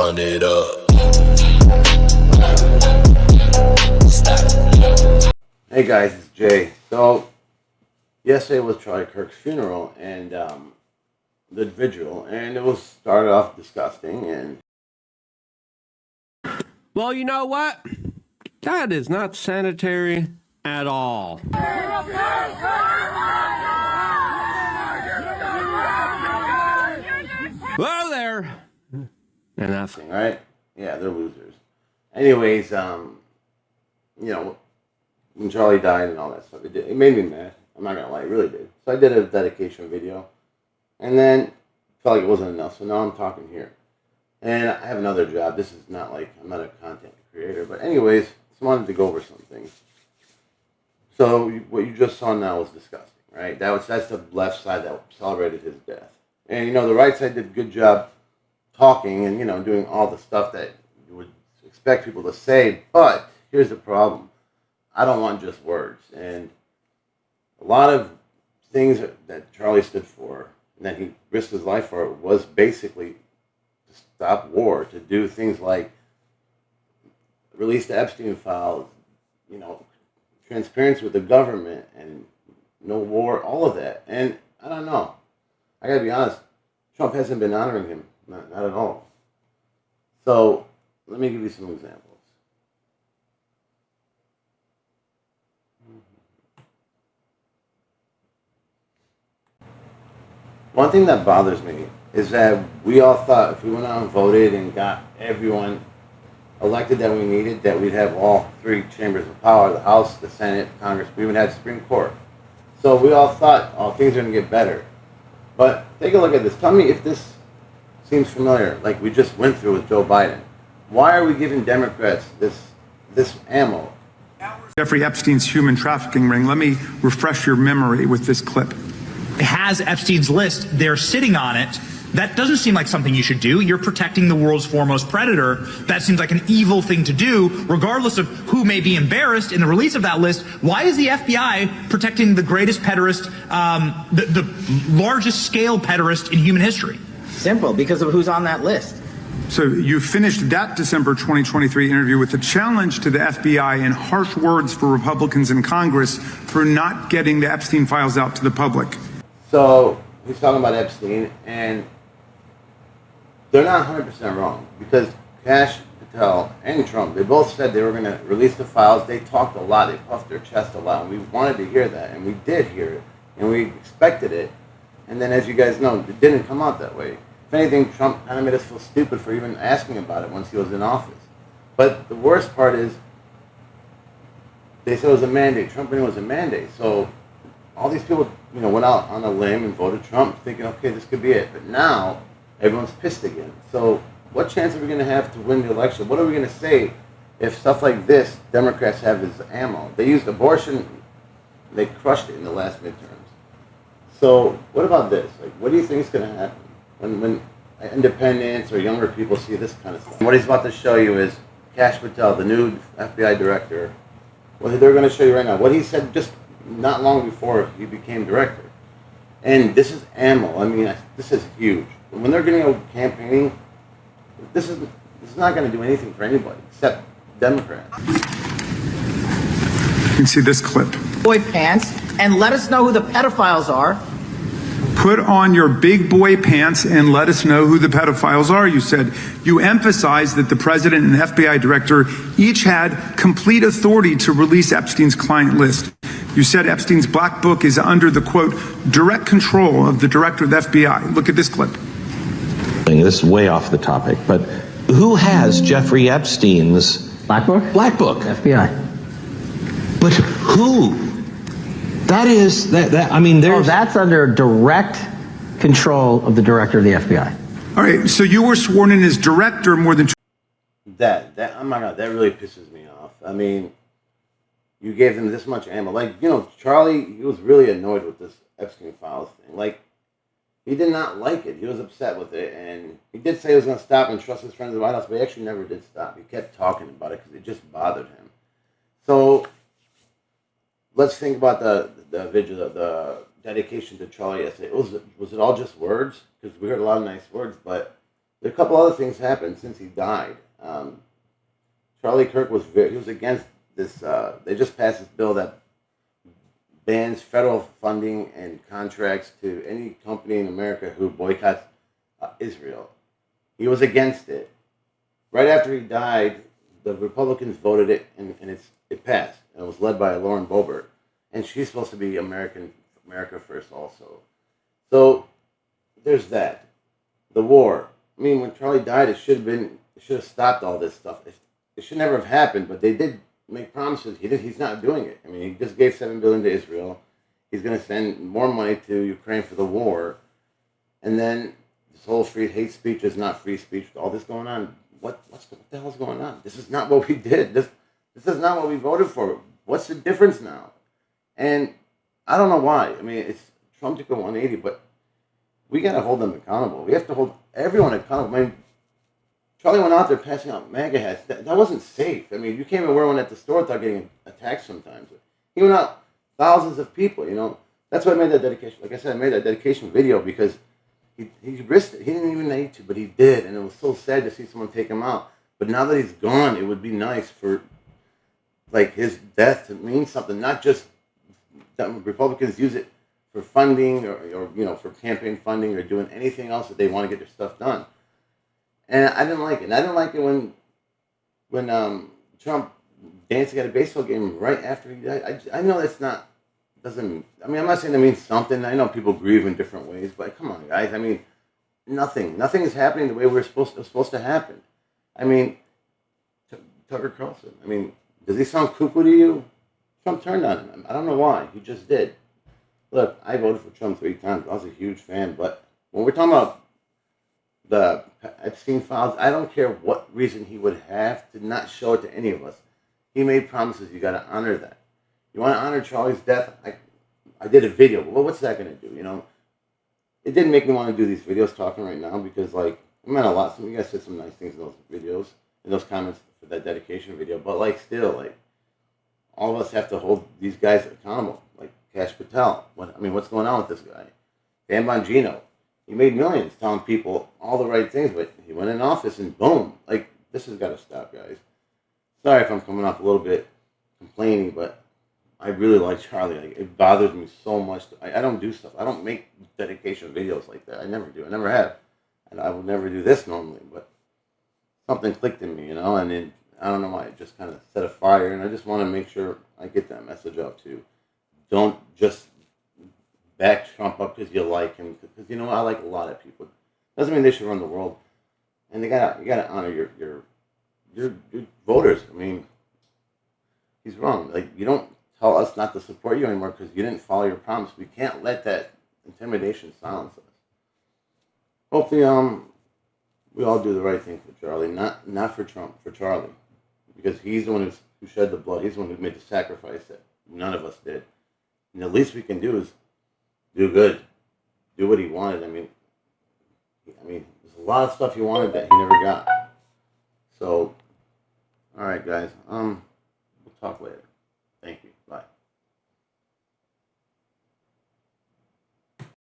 run it up. Hey guys, it's Jay. So, yesterday was Charlie Kirk's funeral and the vigil, and it was started off disgusting. And well, you know what? That is not sanitary at all. Whoa there! And that's right? Yeah, they're losers. Anyways, when Charlie died and all that stuff, it made me mad. I'm not gonna lie, it really did. So I did a dedication video, and then felt like it wasn't enough. So now I'm talking here, and I have another job. This is not like I'm not a content creator, but anyways, just wanted to go over some things. So what you just saw now was disgusting, right? That's the left side that celebrated his death, and the right side did a good job talking and doing all the stuff that you would expect people to say. But here's the problem: I don't want just words, and a lot of things that Charlie stood for and that he risked his life for was basically to stop war, to do things like release the Epstein files, transparency with the government and no war, all of that. And I don't know. I gotta be honest, Trump hasn't been honoring him, not at all. So let me give you some examples. One thing that bothers me is that we all thought if we went out and voted and got everyone elected that we needed, that we'd have all three chambers of power: the House, the Senate, Congress. We even had the Supreme Court. So we all thought, things are going to get better. But take a look at this. Tell me if this seems familiar, like we just went through with Joe Biden. Why are we giving Democrats this ammo? Jeffrey Epstein's human trafficking ring. Let me refresh your memory with this clip. Has Epstein's list, they're sitting on it. That doesn't seem like something you should do. You're protecting the world's foremost predator. That seems like an evil thing to do, regardless of who may be embarrassed in the release of that list. Why is the FBI protecting the greatest pederast, the largest scale pederast in human history? Simple, because of who's on that list. So you finished that December 2023 interview with a challenge to the FBI and harsh words for Republicans in Congress for not getting the Epstein files out to the public. So he's talking about Epstein, and they're not 100% wrong, because Kash, Patel, and Trump, they both said they were going to release the files. They talked a lot. They puffed their chest a lot, and we wanted to hear that, and we did hear it, and we expected it. And then, as you guys know, it didn't come out that way. If anything, Trump kind of made us feel stupid for even asking about it once he was in office. But the worst part is they said it was a mandate. Trump knew it was a mandate. So all these people, went out on a limb and voted Trump, thinking, okay, this could be it. But now everyone's pissed again. So what chance are we going to have to win the election? What are we going to say if stuff like this, Democrats have as ammo? They used abortion. They crushed it in the last midterms. So what about this? Like, what do you think is going to happen when independents or younger people see this kind of stuff? What he's about to show you is Kash Patel, the new FBI director. Well, they're going to show you right now what he said just not long before he became director. And this is ammo. I mean, this is huge. When they're getting out campaigning, this is not going to do anything for anybody except Democrats. You can see this clip. Boy pants, and let us know who the pedophiles are. Put on your big boy pants and let us know who the pedophiles are, you said. You emphasized that the president and the FBI director each had complete authority to release Epstein's client list. You said Epstein's black book is under the, quote, direct control of the director of the FBI. Look at this clip. This is way off the topic, but who has Jeffrey Epstein's Black book? Black book? FBI. But who? That is, I mean, there's... that's under direct control of the director of the FBI. All right, so you were sworn in as director more than... That, oh my God, that really pisses me off. I mean, you gave them this much ammo. Like, Charlie, he was really annoyed with this Epstein files thing. Like, he did not like it. He was upset with it. And he did say he was going to stop and trust his friends in the White House, but he actually never did stop. He kept talking about it because it just bothered him. So let's think about the vigil, the dedication to Charlie yesterday. Was it all just words? Because we heard a lot of nice words, but there a couple other things happened since he died. Charlie Kirk was against this. They just passed this bill that bans federal funding and contracts to any company in America who boycotts Israel. He was against it. Right after he died, the Republicans voted it, and it passed. And it was led by Lauren Boebert, and she's supposed to be America first also. So there's that. The war. I mean, when Charlie died, it should have stopped all this stuff. It should never have happened, but they did make promises. He's not doing it. I mean, he just gave $7 billion to Israel. He's going to send more money to Ukraine for the war, and then this whole free hate speech is not free speech. All this going on. What the hell is going on? This is not what we did. This is not what we voted for. What's the difference now? And I don't know why. I mean, Trump took a 180, but we got to hold them accountable. We have to hold everyone accountable. I mean, Charlie went out there passing out MAGA hats. That wasn't safe. I mean, you can't even wear one at the store without getting attacked sometimes. He went out thousands of people, you know. That's why I made that dedication. Like I said, I made that dedication video because he risked it. He didn't even need to, but he did. And it was so sad to see someone take him out. But now that he's gone, it would be nice for, like, his death to mean something. Not just that Republicans use it for funding or you know, for campaign funding or doing anything else that they want to get their stuff done. And I didn't like it. And I didn't like it when Trump dancing at a baseball game right after he died. I know that's not, doesn't, I mean, I'm not saying that means something. I know people grieve in different ways, but come on, guys. I mean, nothing is happening the way it was supposed to happen. I mean, Tucker Carlson, I mean, does he sound cuckoo to you? Trump turned on him. I don't know why. He just did. Look, I voted for Trump 3 times. I was a huge fan, but when we're talking about the Epstein files, I don't care what reason he would have to not show it to any of us. He made promises. You got to honor that. You want to honor Charlie's death? I did a video. Well, what's that going to do? You know, it didn't make me want to do these videos talking right now because, like, it meant a lot. Some of you guys said some nice things in those videos, in those comments for that dedication video. But, like, still, like, all of us have to hold these guys accountable. Like Kash Patel. What's going on with this guy? Dan Bongino. He made millions telling people all the right things, but he went in office and boom. Like, this has got to stop, guys. Sorry if I'm coming off a little bit complaining, but I really like Charlie. Like, it bothers me so much. I don't do stuff. I don't make dedication videos like that. I never do. I never have. And I would never do this normally, but something clicked in me, you know, and then I don't know why. It just kind of set a fire, and I just want to make sure I get that message out too. Don't just back Trump up because you like him. Because, you know, I like a lot of people. Doesn't mean they should run the world. And you gotta honor your voters. I mean, he's wrong. Like, you don't tell us not to support you anymore because you didn't follow your promise. We can't let that intimidation silence us. Hopefully, we all do the right thing for Charlie, not for Trump, for Charlie, because he's the one who shed the blood. He's the one who made the sacrifice that none of us did. And the least we can do is do good, do what he wanted. I mean, there's a lot of stuff he wanted that he never got. So, all right, guys. We'll talk later.